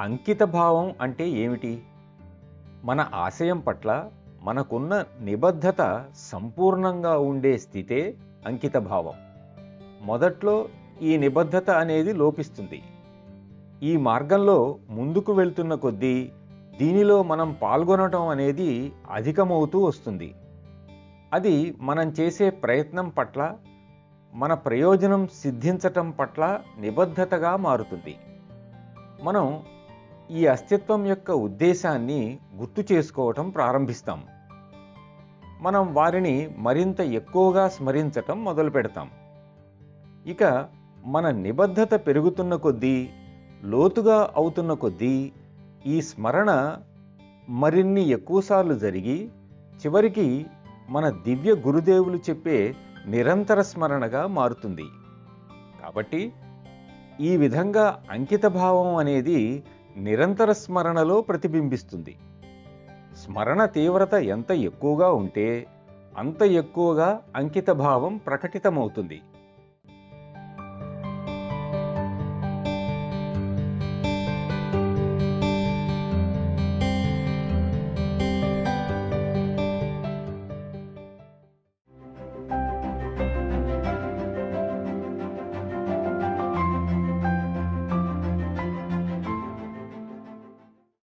అంకిత భావం అంటే ఏమిటి? మన ఆశయం పట్ల మనకున్న నిబద్ధత సంపూర్ణంగా ఉండే స్థితే అంకిత భావం. మొదట్లో ఈ నిబద్ధత అనేది లోపిస్తుంది. ఈ మార్గంలో ముందుకు వెళ్తున్న కొద్దీ దీనిలో మనం పాల్గొనటం అనేది అధికమవుతూ వస్తుంది. అది మనం చేసే ప్రయత్నం పట్ల, మన ప్రయోజనం సిద్ధించటం పట్ల నిబద్ధతగా మారుతుంది. మనం ఈ అస్తిత్వం యొక్క ఉద్దేశాన్ని గుర్తు చేసుకోవటం ప్రారంభిస్తాం. మనం వారిని మరింత ఎక్కువగా స్మరించటం మొదలు పెడతాం. ఇక మన నిబద్ధత పెరుగుతున్న కొద్దీ, లోతుగా అవుతున్న కొద్దీ ఈ స్మరణ మరిన్ని ఎక్కువసార్లు జరిగి చివరికి మన దివ్య గురుదేవులు చెప్పే నిరంతర స్మరణగా మారుతుంది. కాబట్టి ఈ విధంగా అంకిత భావం అనేది నిరంతర స్మరణలో ప్రతిబింబిస్తుంది. స్మరణ తీవ్రత ఎంత ఎక్కువగా ఉంటే అంత ఎక్కువగా అంకిత భావం ప్రకటితమవుతుంది.